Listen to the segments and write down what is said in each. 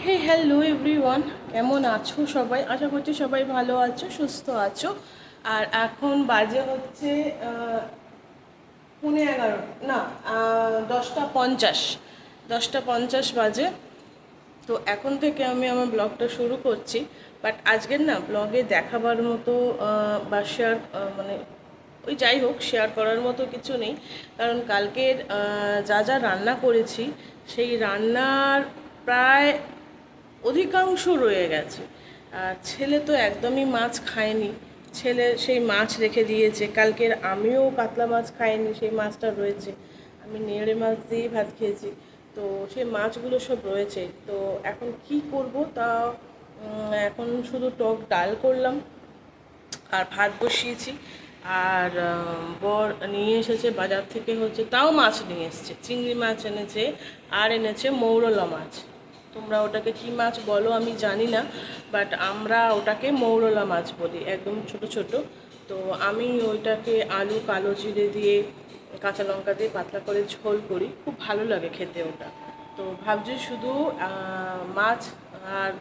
হে hello everyone, কেমন আছো সবাই? আশা করছি সবাই ভালো আছো, সুস্থ আছো। আর এখন বাজে হচ্ছে 11:30, না, 10:50, 10:50 বাজে। তো এখন থেকে আমি আমার ব্লগটা শুরু করছি। বাট আজকের না ব্লগে দেখাবার মতো বা শেয়ার মানে ওই যাই হোক, শেয়ার করার মতো কিছু নেই। কারণ কালকের যা যা রান্না করেছি সেই রান্নার প্রায় অধিকাংশ রয়ে গেছে। আর ছেলে তো একদমই মাছ খায়নি, ছেলে সেই মাছ রেখে দিয়েছে। কালকের আমিও কাতলা মাছ খাইনি, সেই মাছটা রয়েছে। আমি নেড়ে মাছ দিয়েই ভাত খেয়েছি, তো সেই মাছগুলো সব রয়েছে। তো এখন কি করব তা এখন শুধু টক ডাল করলাম আর ভাত বসিয়েছি। আর বর নিয়ে এসেছে বাজার থেকে, হচ্ছে তাও মাছ নিয়ে এসেছে, চিংড়ি মাছ এনেছে আর এনেছে মৌরলা মাছ। তোমরা ওটাকে কি মাছ বলো আমি জানি না, বাট আমরা ওটাকে মৌরলা মাছ বলি, একদম ছোট ছোট। তো আমি ওইটাকে আলু কালো জিরে দিয়ে কাঁচা লঙ্কা দিয়ে পাতলা করে ঝোল করি, খুব ভালো লাগে খেতে ওটা। তো ভাবছি শুধু মাছ আর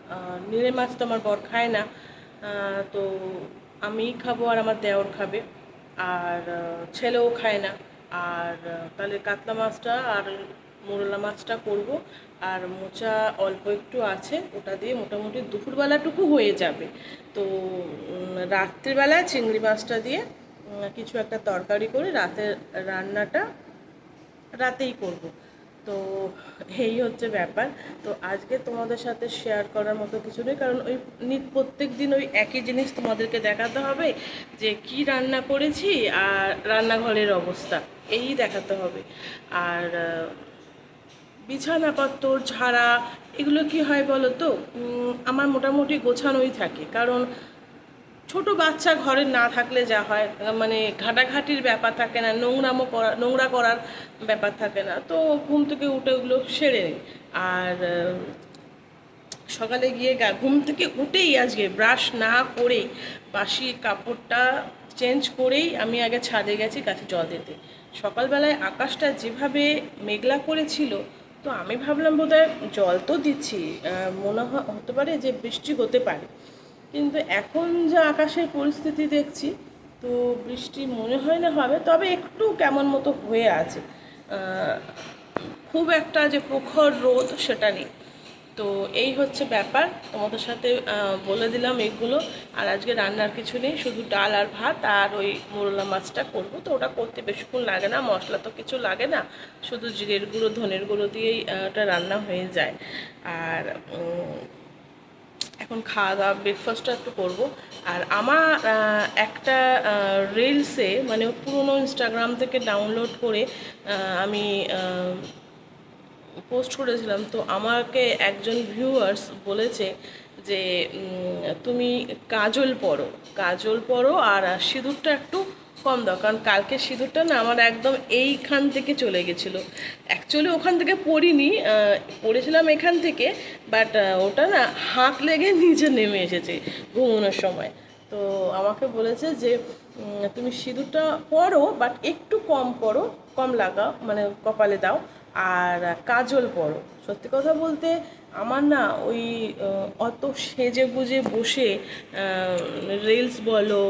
নিড়ে মাছ তো আমার বর খায় না, তো আমিই খাবো আর আমার দেওর খাবে। আর ছেলেও খায় না। আর তাহলে কাতলা মাছটা আর মোরলা মাছটা করব। আর মোচা অল্প একটু আছে, ওটা দিয়ে মোটামুটি দুপুরবেলাটুকু হয়ে যাবে। তো রাত্রিবেলায় চিংড়ি মাছটা দিয়ে কিছু একটা তরকারি করে রাতের রান্নাটা রাতেই করব। তো এই হচ্ছে ব্যাপার। তো আজকে তোমাদের সাথে শেয়ার করার মতো কিছু নেই, কারণ ওই প্রত্যেক দিন ওই একই জিনিস তোমাদেরকে দেখাতে হবে, যে কি রান্না করেছি আর রান্নাঘরের অবস্থা এই দেখাতে হবে। আর বিছানাপত্র ঝাড়া এগুলো কি হয় বলো তো, আমার মোটামুটি গোছানোই থাকে। কারণ ছোট বাচ্চা ঘরে না থাকলে যা হয়, মানে ঘাটাঘাটির ব্যাপার থাকে না, নোংরা করার ব্যাপার থাকে না। তো ঘুম থেকে উঠে ওগুলো সেরে নিই। আর সকালে গিয়ে ঘুম থেকে উঠেই আজকে ব্রাশ না করেই বাসি কাপড়টা চেঞ্জ করেই আমি আগে ছাদে গেছি গাছে জল দিতে। সকালবেলায় আকাশটা যেভাবে মেঘলা করেছিল, তো আমি ভাবলাম বোধহয় জল তো দিচ্ছি, মনে হতে পারে যে বৃষ্টি হতে পারে। কিন্তু এখন যা আকাশের পরিস্থিতি দেখছি, তো বৃষ্টি মনে হয় না হবে, তবে একটু কেমন মতো হয়ে আছে। খুব একটা যে প্রখর রোদ সেটা নেই। তো এই হচ্ছে ব্যাপার, তোমাদের সাথে বলে দিলাম এগুলো। আর আজকে রান্নার কিছু নেই, শুধু ডাল আর ভাত আর ওই মোরলা মাছটা করব। তো ওটা করতে বেশিক্ষণ লাগে না, মশলা তো কিছু লাগে না, শুধু জিরের গুঁড়ো ধনের গুঁড়ো দিয়েই ওটা রান্না হয়ে যায়। আর এখন খাওয়া দাওয়া ব্রেকফাস্টটা একটু করব। আর আমার একটা রিলসে, মানে পুরনো ইনস্টাগ্রাম থেকে ডাউনলোড করে আমি পোস্ট করেছিলাম। তো আমাকে একজন ভিউয়ার্স বলেছে যে তুমি কাজল পরো আর সিঁদুরটা একটু কম দাও, কারণ কালকে সিঁদুরটা না আমার একদম এইখান থেকে চলে গেছিলো। অ্যাকচুয়ালি ওখান থেকে পরিনি, পরেছিলাম এখান থেকে, বাট ওটা না হাত লেগে নিচে নেমে এসেছে ঘুমানোর সময়। তো আমাকে বলেছে যে তুমি সিঁদুরটা পরো, বাট একটু কম পরো, কম লাগাও, মানে কপালে দাও। আর কাজল পরো। সত্যি কথা বলতে আমার না ওই অত সেজে গুজে বসে রিলস বলো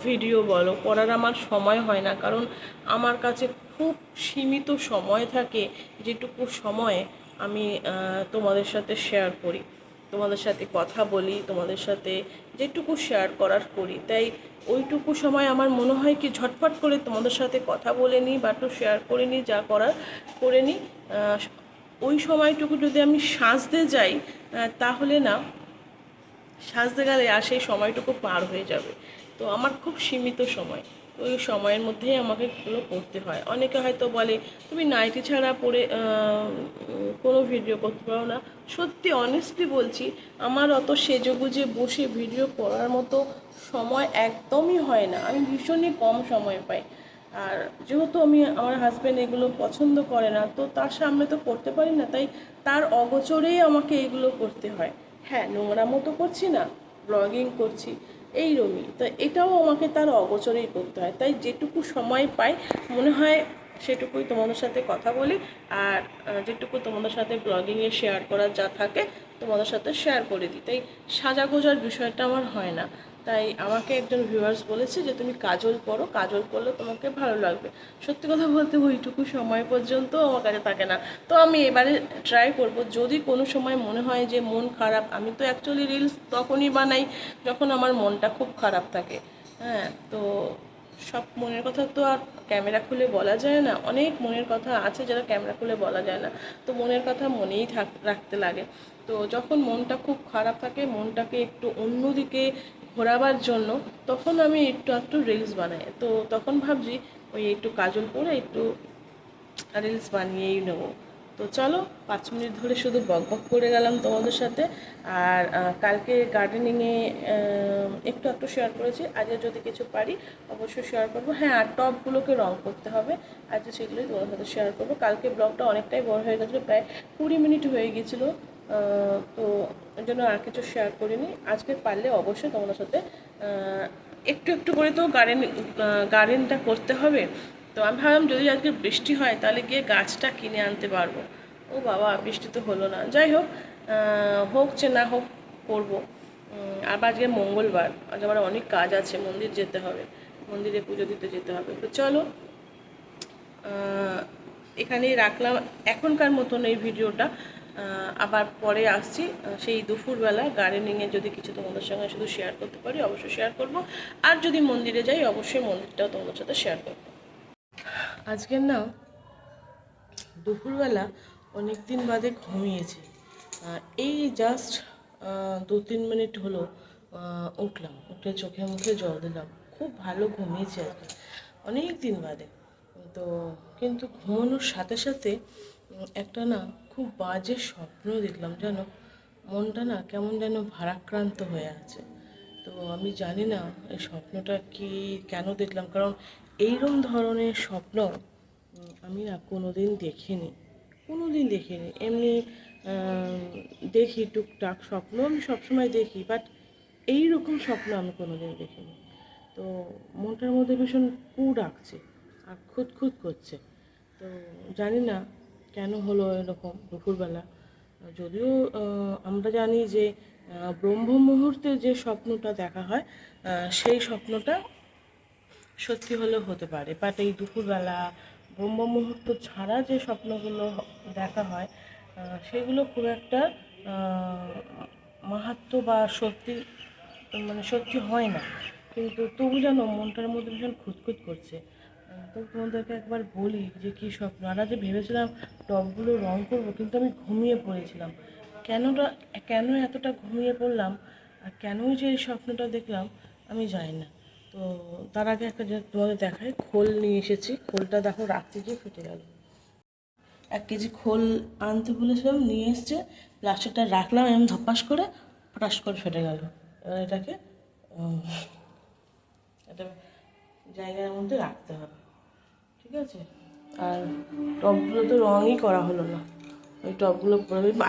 ভিডিও বলো করার আমার সময় হয় না। কারণ আমার কাছে খুব সীমিত সময় থাকে, যেটুকু সময়ে আমি তোমাদের সাথে শেয়ার করি, তোমাদের সাথে কথা বলি, তোমাদের সাথে যেটুকু শেয়ার করার করি। তাই ওইটুকু সময় আমার মনে হয় কি ঝটপট করে তোমাদের সাথে কথা বলে নিই বা একটু শেয়ার করে নিই, যা করার করে নিই। ওই সময়টুকু যদি আমি সাজতে যাই, তাহলে না সাজতে গেলে আর সেই সময়টুকু পার হয়ে যাবে। তো আমার খুব সীমিত সময়, ওই সময়ের মধ্যেই আমাকে এগুলো করতে হয়। অনেকে হয়তো বলে তুমি নাইটি ছাড়া পরে কোনো ভিডিও করতে পারো না। সত্যি অনেস্টলি বলছি, আমার অত সেজেগুজে বসে ভিডিও করার মতো সময় একদমই হয় না, আমি ভীষণই কম সময় পাই। আর যেহেতু আমার হাজব্যান্ড এগুলো পছন্দ করে না, তো তার সামনে তো করতে পারি না, তাই তার অগোচরেই আমাকে এগুলো করতে হয়। হ্যাঁ, নোংরা মতো করছি না, ব্লগিং করছি, এইরকমই। তো এটাও আমাকে তার অগোচরেই করতে হয়। তাই যেটুকু সময় পাই মনে হয় সেটুকুই তোমাদের সাথে কথা বলি। আর যেটুকু তোমাদের সাথে ব্লগিংয়ে শেয়ার করার যা থাকে তোমাদের সাথে শেয়ার করে দিই। তাই সাজাগোজার বিষয়টা আমার হয় না। তাই আমাকে একজন ভিউয়ার্স বলেছে যে তুমি কাজল পরো, কাজল পরলে তোমাকে ভালো লাগবে। সত্যি কথা বলতে ওইটুকু সময় পর্যন্ত আমার কাছে থাকে না। তো আমি এবারে ট্রাই করব, যদি কোনো সময় মনে হয় যে মন খারাপ, আমি তো অ্যাকচুয়ালি রিলস তখনই বানাই যখন আমার মনটা খুব খারাপ থাকে। হ্যাঁ, তো সব মনের কথা তো আর ক্যামেরা খুলে বলা যায় না, অনেক মনের কথা আছে যারা ক্যামেরা খুলে বলা যায় না। তো মনের কথা মনেই রাখতে লাগে। তো যখন মনটা খুব খারাপ থাকে, মনটাকে একটু অন্যদিকে ঘোরাবার জন্য, তখন আমি একটু রিলস বানাই। তো তখন ভাবছি ওই একটু কাজল পরে একটু রিলস বানিয়েই নেবো। তো চলো, 5 মিনিট ধরে শুধু বকবক করে গেলাম তোমাদের সাথে। আর কালকে গার্ডেনিংয়ে একটু শেয়ার করেছি, আজকে যদি কিছু পারি অবশ্যই শেয়ার করবো। হ্যাঁ, আর টবগুলোকে রং করতে হবে, আজকে সেগুলোই তোমাদের সাথে শেয়ার করবো। কালকে ব্লগটা অনেকটাই বড় হয়ে গেছিলো, প্রায় 20 মিনিট হয়ে গিয়েছিলো। তো ওই জন্য আর কিছু শেয়ার করিনি। আজকে পারলে অবশ্যই তোমাদের সাথে একটু করে তো গার্ডেনটা করতে হবে। তো আমি ভাবলাম যদি আজকে বৃষ্টি হয় তাহলে গিয়ে গাছটা কিনে আনতে পারবো। ও বাবা, বৃষ্টি তো হলো না। যাই হোক, হোক যে না হোক, করবো। আবার আজকে মঙ্গলবার, আজ আমার অনেক কাজ আছে, মন্দির যেতে হবে, মন্দিরে পুজো দিতে যেতে হবে। তো চলো, এখানেই রাখলাম এখনকার মতন এই ভিডিওটা। আবার পরে আসছি, সেই দুপুরবেলা গার্ডেনিংয়ে যদি কিছু তোমাদের সঙ্গে শুধু শেয়ার করতে পারি অবশ্যই শেয়ার করব। আর যদি মন্দিরে যাই অবশ্যই মন্দিরটাও তোমাদের সাথে শেয়ার করব। আজকের না দুপুরবেলা অনেক দিন বাদে ঘুমিয়েছি। এই জাস্ট 2-3 মিনিট হলো উঠলাম, উঠে চোখে মুখে জল দিলাম। খুব ভালো ঘুমিয়েছি আজকে, অনেক দিন বাদে। তো কিন্তু ঘুমানোর সাথে সাথে একটা না খুব বাজে স্বপ্ন দেখলাম, জানো। মনটা না কেমন যেন ভারাক্রান্ত হয়ে আছে। তো আমি জানি না এই স্বপ্নটা কি, কেন দেখলাম, কারণ এইরকম ধরনের স্বপ্ন আমি না কোনো দিন দেখিনি। এমনি দেখি টুকটাক স্বপ্ন, আমি সবসময় দেখি, বাট এইরকম স্বপ্ন আমি কোনো দিন দেখিনি। তো মনটার মধ্যে ভীষণ কু ডাকছে আর খুঁতখুত করছে। তো জানি না কেন হলো এরকম দুপুরবেলা। যদিও আমরা জানি যে ব্রহ্ম মুহূর্তে যে স্বপ্নটা দেখা হয় সেই স্বপ্নটা সত্যি হলেও হতে পারে, বাট এই দুপুরবেলা ব্রহ্ম মুহূর্ত ছাড়া যে স্বপ্নগুলো দেখা হয় সেগুলো খুব একটা মাহাত্ম্য বা সত্যি, মানে সত্যি হয় না। কিন্তু তবু যেন মনটার মধ্যে ভীষণ খুঁতখুত করছে। তো তোমাদেরকে একবার বলি যে কী স্বপ্ন। আর যে ভেবেছিলাম টবগুলো রং করবো, কিন্তু আমি ঘুমিয়ে পড়েছিলাম। কেন এতটা ঘুমিয়ে পড়লাম আর কেনই যে এই স্বপ্নটা দেখলাম আমি জানি না। তো তার আগে একটা যে তোমাদের দেখাই, খোল নিয়ে এসেছি। খোলটা দেখো রাখতে গিয়ে ফেটে গেল। 1 কেজি খোল আনতে বলেছিলাম, নিয়ে এসছে। প্লাস্টিকটা রাখলাম এরকম ধপাস করে, ফটাস করে ফেটে গেল। এবার এটাকে একটা জায়গার মধ্যে রাখতে হবে, ঠিক আছে। আর টবগুলো তো রঙই করা হলো না, ওই টবগুলো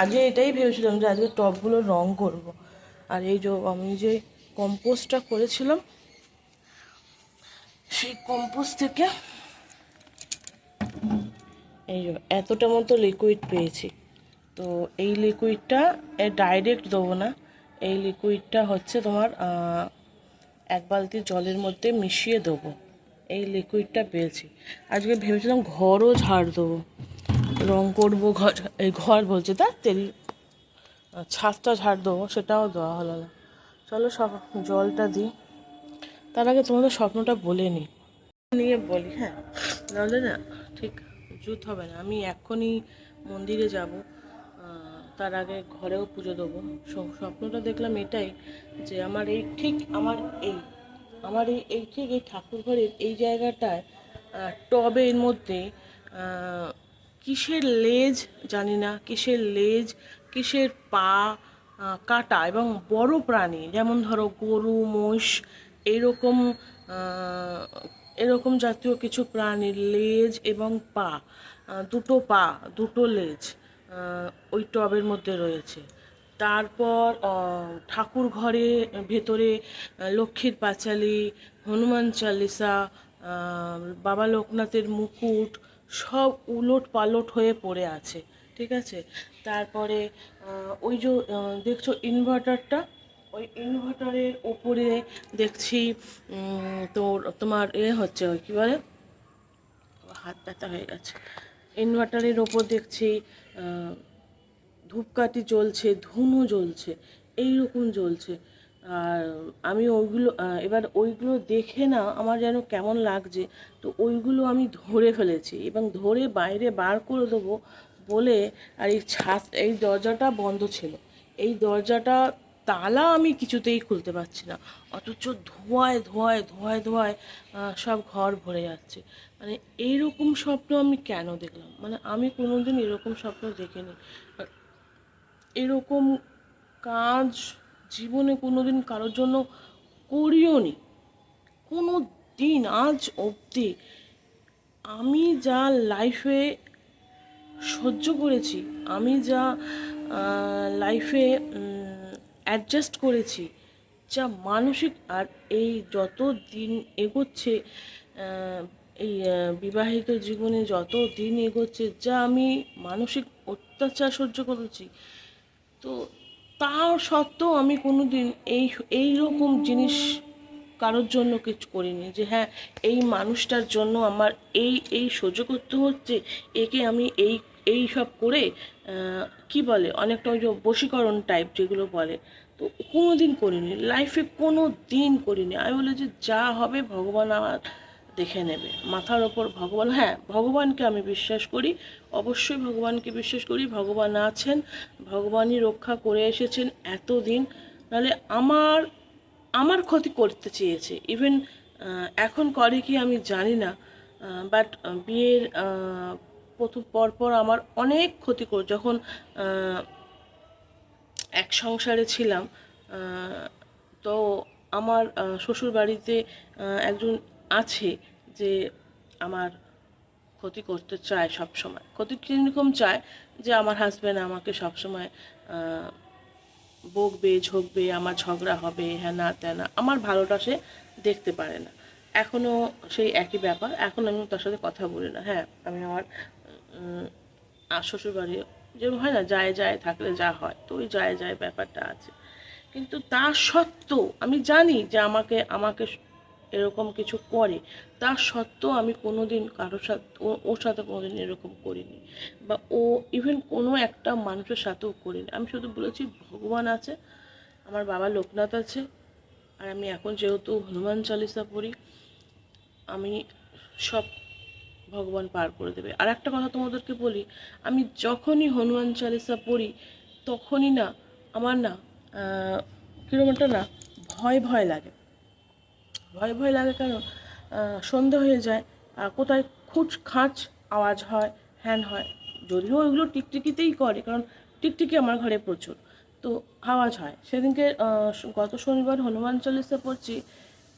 আজকে এটাই ভেবেছিলাম যে আজকে টবগুলো রং করব। আর এই যে আমি যে কম্পোস্টটা করেছিলাম সেই কম্পোস্ট থেকে এই যে এতটা মতো লিকুইড পেয়েছি। তো এই লিকুইডটা ডাইরেক্ট দেবো না, এই লিকুইডটা হচ্ছে তোমার 1 বালতি জলের মধ্যে মিশিয়ে দেবো। এই লিকুইডটা পেয়েছি। আজকে ভেবেছিলাম ঘরও ঝাড় দেবো, রং করবো ঘর, এই ঘর বলছে তা তেল, ছাদটা ঝাড় দেবো, সেটাও দেওয়া হলো না। চলো সব জলটা দিই। তার আগে তোমাদের স্বপ্নটা বলে নিয়ে বলি, হ্যাঁ, নাহলে না ঠিক জুত হবে না। আমি এখনই মন্দিরে যাব, তার আগে ঘরেও পুজো দেবো। স্বপ্নটা দেখলাম এটাই, যে আমার এই ঠিক ঠিক এই ঠাকুর ঘরের এই জায়গাটায় টবের মধ্যে কিসের লেজ জানি না, কিসের পা কাটা এবং বড় প্রাণী, যেমন ধরো গরু, মোষ, এরকম এরকম জাতীয় কিছু প্রাণীর লেজ এবং পা, দুটো লেজ ওই টবের মধ্যে রয়েছে। তারপর ঠাকুর ঘরে ভেতরে লক্ষ্মীর পাঁচালি, হনুমান চালিসা, বাবা লোকনাথের মুকুট সব উলট পালট হয়ে পড়ে আছে, ঠিক আছে। তারপরে ওই যে দেখছো ইনভার্টারটা, ওই ইনভার্টারের ওপরে দেখছি তোমার হচ্ছে ওই কী বলে, হাত ব্যথা হয়ে গেছে, ইনভার্টারের ওপর দেখছি ধূপকাঠি জ্বলছে, ধুনো জ্বলছে, এইরকম জ্বলছে। আর আমি ওইগুলো এবার ওইগুলো দেখে না আমার যেন কেমন লাগছে, তো ওইগুলো আমি ধরে ফেলেছি এবং ধরে বাইরে বার করে দেবো বলে, আর এই দরজাটা বন্ধ ছিল, এই দরজাটা তালা আমি কিছুতেই খুলতে পারছি না, অথচ ধোঁয়ায় ধোঁয়ায় ধোঁয়ায় ধোঁয়ায় সব ঘর ভরে যাচ্ছে। মানে এইরকম স্বপ্ন আমি কেন দেখলাম, মানে আমি কোনোদিন এরকম স্বপ্ন দেখিনি। এরকম কাজ জীবনে কোনোদিন কারোর জন্য করিও নি, কোনো দিন আজ অবধি। আমি যা লাইফে সহ্য করেছি, আমি যা লাইফে অ্যাডজাস্ট করেছি, যা মানসিক, আর এই যত দিন এগোচ্ছে, এই বিবাহিত জীবনে যত দিন এগোচ্ছে, যা আমি মানসিক অত্যাচার সহ্য করেছি, তো তাও সত্ত্বেও আমি কোনো দিন এই রকম জিনিস কারোর জন্য কিছু করিনি যে হ্যাঁ এই মানুষটার জন্য আমার এই সহ্য করতে হচ্ছে, একে আমি এই সব করে কি বলে অনেকটা ওই যে বশীকরণ টাইপ যেগুলো বলে, তো কোনো দিন করিনি লাইফে, কোনো দিন করিনি। আমি বলি যে যা হবে ভগবান আমার দেখে নেবে, মাথার ওপর ভগবান, হ্যাঁ ভগবানকে আমি বিশ্বাস করি, অবশ্যই ভগবানকে বিশ্বাস করি, ভগবান আছেন, ভগবানই রক্ষা করে এসেছেন এতদিন, নাহলে আমার ক্ষতি করতে চেয়েছে, ইভেন এখন করে কি আমি জানি না, বাট বিয়ের প্রথম পরপর আমার অনেক ক্ষতি করে, যখন এক সংসারে ছিলাম, তো আমার শ্বশুর বাড়িতে একজন আছে যে আমার ক্ষতি করতে চায় সব সময়, ক্ষতি কীরকম চায় যে আমার হাজব্যান্ড আমাকে সবসময় বকবে ঝোঁকবে, আমার ঝগড়া হবে, হ্যাঁ না তেনা, আমার ভালোটা সে দেখতে পারে না। এখনও সেই একই ব্যাপার, এখন আমি তার সাথে কথা বলি না। হ্যাঁ আমি আমার শ্বশুরবাড়ি যেরকম হয় না, যায় যায় থাকলে যা হয়, তো ওই যায় যায় ব্যাপারটা আছে, কিন্তু তা সত্ত্বেও আমি জানি যে আমাকে আমাকে এরকম কিছু করে, তা সত্ত্বেও আমি কোনো দিন কারোর সাথে ওর সাথে কোনো দিন এরকম করিনি, বা ও ইভেন কোনো একটা মানুষের সাথেও করিনি। আমি শুধু বলেছি ভগবান আছে, আমার বাবা লোকনাথ আছে, আর আমি এখন যেহেতু হনুমান চালিসা পড়ি, আমি সব ভগবান পার করে দেবে। আর একটা কথা তোমাদেরকে বলি, আমি যখনই হনুমান চালিসা পড়ি তখনই না আমার না কীরকম একটা না ভয় ভয় লাগে, ভয় ভয় লাগে কেন, সন্ধে হয়ে যায় আর কোথায় খুচ খাঁচ আওয়াজ হয়, হ্যান হয়, যদিও ওইগুলো টিকটিকিতেই করে, কারণ টিকটিকি আমার ঘরে প্রচুর, তো আওয়াজ হয়। সেদিনকে গত শনিবার হনুমান চালিসা পড়ছি,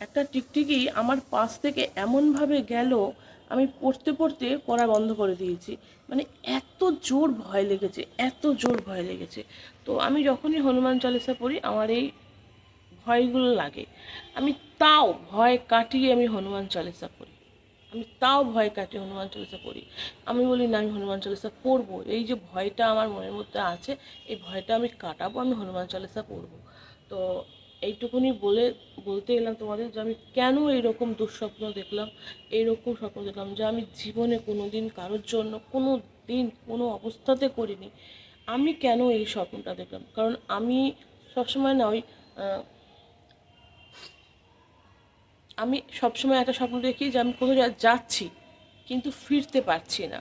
একটা টিকটিকি আমার পাশ থেকে এমনভাবে গেল, আমি পড়তে পড়তে পড়া বন্ধ করে দিয়েছি, মানে এত জোর ভয় লেগেছে, এত জোর ভয় লেগেছে। তো আমি যখনই হনুমান চালিসা পড়ি আমার এই ভয়গুলো লাগে, আমি তাও ভয় কাটিয়ে আমি হনুমান চালিসা পড়ি, আমি তাও ভয় কাটিয়ে হনুমান চালিসা পড়ি। আমি বলি না আমি হনুমান চালিসা পড়বো, এই যে ভয়টা আমার মনের মধ্যে আছে এই ভয়টা আমি কাটাবো, আমি হনুমান চালিসা পড়বো। তো এইটুকুনি বলতে গেলাম তোমাদের যে আমি কেন এইরকম দুঃস্বপ্ন দেখলাম, এইরকম স্বপ্ন দেখলাম যে আমি জীবনে কোনো দিন কারোর জন্য কোনো দিন কোনো অবস্থাতে করিনি। আমি কেন এই স্বপ্নটা দেখলাম, কারণ আমি সবসময় না ওই আমি সবসময় একটা স্বপ্ন দেখি যে আমি কোথাও যাচ্ছি কিন্তু ফিরতে পারছি না,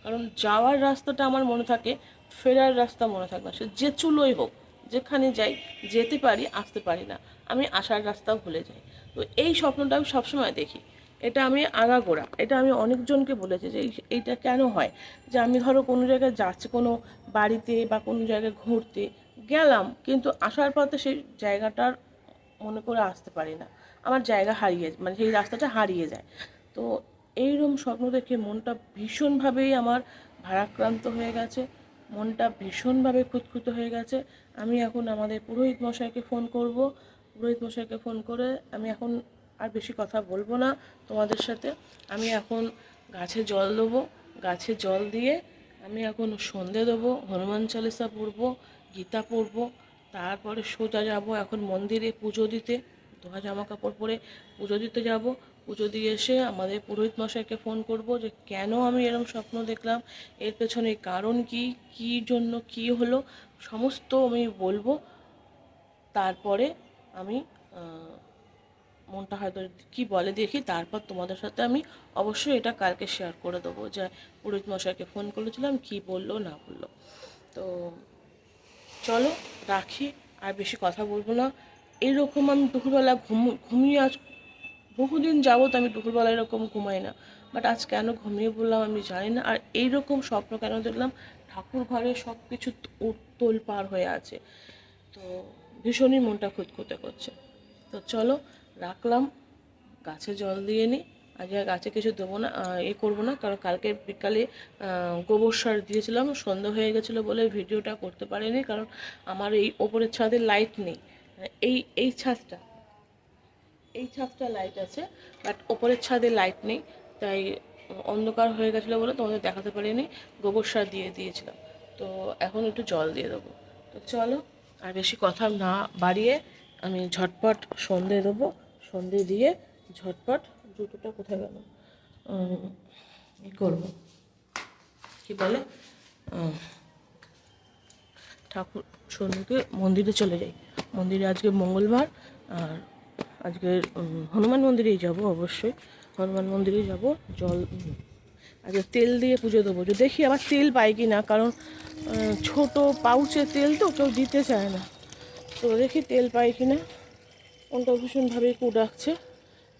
কারণ যাওয়ার রাস্তাটা আমার মনে থাকে, ফেরার রাস্তা মনে থাকে না, সে যে চুলোই হোক, যেখানে যাই যেতে পারি আসতে পারি না, আমি আসার রাস্তাও ভুলে যাই। তো এই স্বপ্নটা আমি সবসময় দেখি, এটা আমি আগাগোড়া, এটা আমি অনেকজনকে বলেছি যে এইটা কেন হয়, যে আমি ধরো কোনো জায়গায় যাচ্ছি, কোনো বাড়িতে বা কোনো জায়গায় ঘুরতে গেলাম, কিন্তু আসার পথে সেই জায়গাটার মনে করে আসতে পারি না, আমার জায়গা হারিয়ে মানে সেই রাস্তাটা হারিয়ে যায়। তো এইরকম স্বপ্ন দেখে মনটা ভীষণভাবেই আমার ভারাক্রান্ত হয়ে গেছে, মনটা ভীষণভাবে খুঁতখুঁত হয়ে গেছে। আমি এখন আমাদের পুরোহিত মশাইকে ফোন করব, পুরোহিত মশাইকে ফোন করে আমি এখন আর বেশি কথা বলবো না তোমাদের সাথে, আমি এখন গাছে জল দেবো, গাছে জল দিয়ে আমি এখন সন্ধে দেবো, হনুমান চালিসা পড়বো, গীতা পড়বো, তারপরে সোজা যাব এখন মন্দিরে পুজো দিতে। ধোয়া জামা কাপড় পরে পুজো দিতে যাব। পুজো দিয়ে এসে আমাদের পুরোহিত মশাইকে ফোন করব যে কেন আমি এরকম স্বপ্ন দেখলাম, এর পেছনে কারণ কি, কী জন্য কি হলো, সমস্ত আমি বলবো। তারপরে আমি মনটা হয়তো কী বলে দেখি, তারপর তোমাদের সাথে আমি অবশ্যই এটা কালকে শেয়ার করে দেবো যে পুরোহিত মশাইকে ফোন করেছিলাম কি বললো না বললো। তো চলো রাখি, আর বেশি কথা বলবো না। এইরকম আমি দুপুরবেলা ঘুমিয়ে আজ বহুদিন যাবত আমি দুপুরবেলা এরকম ঘুমাই না, বাট আজ কেন ঘুমিয়ে পড়লাম আমি জানি না। আর এইরকম স্বপ্ন কেন দেখলাম, ঠাকুর ঘরে সব কিছু তোল পার হয়ে আছে, তো ভীষণই মনটা খুঁতখুঁতে করছে। তো চলো রাখলাম, গাছে জল দিয়ে নিই। আজকে গাছে কিছু দেবো না, করবো না, কারণ কালকে বিকালে গোবর সার দিয়েছিলাম, সন্ধ্যা হয়ে গেছিলো বলে ভিডিওটা করতে পারিনি, কারণ আমার এই ওপরের ছাদে লাইট নেই। এই ছাদটা লাইট আছে, বাট ওপরের ছাদে লাইট নেই, তাই অন্ধকার হয়ে গেছিলো বলে তোমাদের দেখাতে পারিনি। গোবর সার দিয়ে দিয়েছিলাম, তো এখন একটু জল দিয়ে দেবো। তো চলো আর বেশি কথা না বাড়িয়ে আমি ঝটপট সন্ধে দেবো। সন্ধে দিয়ে ঝটপট, জুতোটা কোথায় গেল, ই করবো, কী বলে, ঠাকুর সন্ধ্যেকে মন্দিরে চলে যাই। মন্দিরে আজকে মঙ্গলবার, আর আজকে হনুমান মন্দিরেই যাব, অবশ্যই হনুমান মন্দিরেই যাব। জল আজকে তেল দিয়ে পুজো দেবো, যে দেখি আবার তেল পাই কি না, কারণ ছোট পাউচে তেল তো কেউ দিতে চায় না, তো দেখি তেল পাই কি না। কোনটা ভীষণভাবেই কু ডাকছে,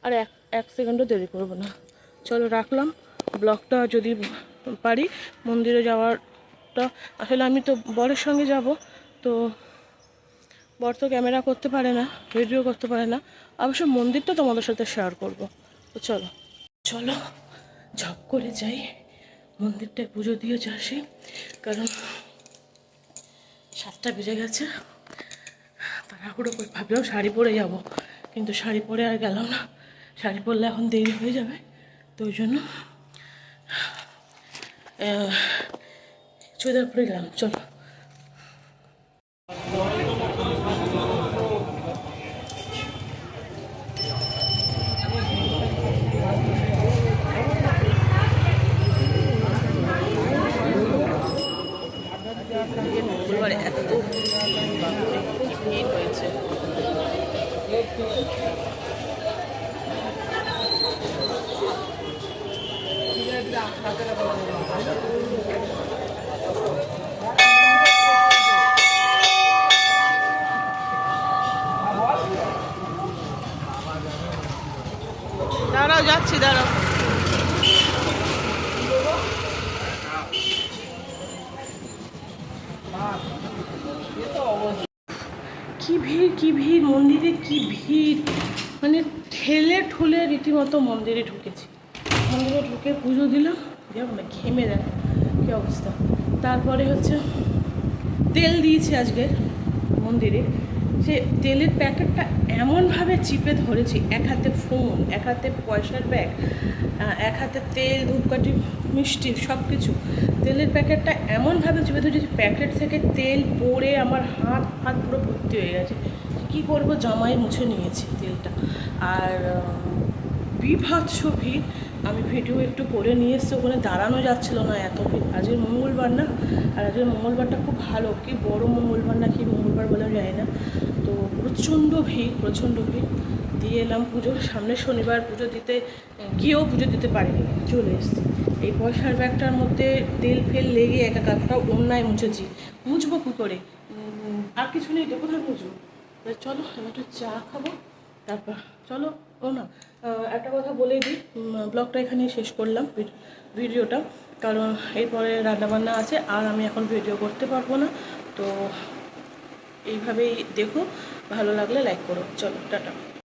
আর এক সেকেন্ডও দেরি করবো না। চলো রাখলাম, ব্লগটা যদি পারি মন্দিরে যাওয়ারটা, আসলে আমি তো বরের সঙ্গে যাব, তো বর তো ক্যামেরা করতে পারে না, ভিডিও করতে পারে না, অবশ্য মন্দিরটা তোমাদের সাথে শেয়ার করব। তো চলো চলো ঝপ করে যাই, মন্দিরটায় পুজো দিয়ে আসি, কারণ 7টা বেজে গেছে। তাড়াহুড়ো করে ভাবলাম শাড়ি পরে যাব, কিন্তু শাড়ি পরে আর গেলাম না, শাড়ি পরলে এখন দেরি হয়ে যাবে, তো ওই জন্য চুড়িদার পরে গেলাম। চলো মঙ্গলবার এত ভিড় হয়েছে। দাঁড়াও, যাচ্ছি, দাঁড়াও। কি ভিড়, কি ভিড় মন্দিরে, কি ভিড়, মানে ঠেলে ঠুলে রীতিমতো মন্দিরে ঢুকেছি। মন্দিরে ঢুকে পুজো দিলাম, দেখো না ঘেমে দেখো কী অবস্থা। তারপরে হচ্ছে তেল দিয়েছি আজকে মন্দিরে, সে তেলের প্যাকেটটা এমনভাবে চিপে ধরেছি, এক হাতে ফোন, এক হাতে পয়সার ব্যাগ, এক হাতে তেল, ধূপকাঠি, মিষ্টি, সব কিছু। তেলের প্যাকেটটা এমনভাবে চিপে ধরেছি, প্যাকেট থেকে তেল পড়ে আমার হাত পুরো ভর্তি হয়ে গেছে। কী করবো, জামাই মুছে নিয়েছি তেলটা। আর বিভৎস ভিড়, আমি ভিডিও একটু করে নিয়ে এসছি, ওখানে দাঁড়ানো যাচ্ছিলো না, এত ভিড়। আজকের মঙ্গলবার না, আর আজকের মঙ্গলবারটা খুব ভালো, কি বড় মঙ্গলবার না কি মঙ্গলবার বলা যায় না, তো প্রচণ্ড ভিড় দিয়ে এলাম পুজো। সামনে শনিবার পুজো দিতে গিয়েও পুজো দিতে পারিনি, চলে এসেছি। এই পয়সার ব্যাগটার মধ্যে তেল ফেল লেগে একাকারটা অন্যায় মুছেছি, মুছবো কী করে, আর কিছু নেই তো, কোথায় মুছবো। চলো এবার একটু চা খাবো, তারপর চলো। ও না, একটা কথা বলে দিই, ব্লগটা এখানেই শেষ করলাম ভিডিওটা, কারণ এরপরে রান্নাবান্না আছে, আর আমি এখন ভিডিও করতে পারবো না। তো এইভাবেই দেখো, ভালো লাগলে লাইক করো। চলো টাটা।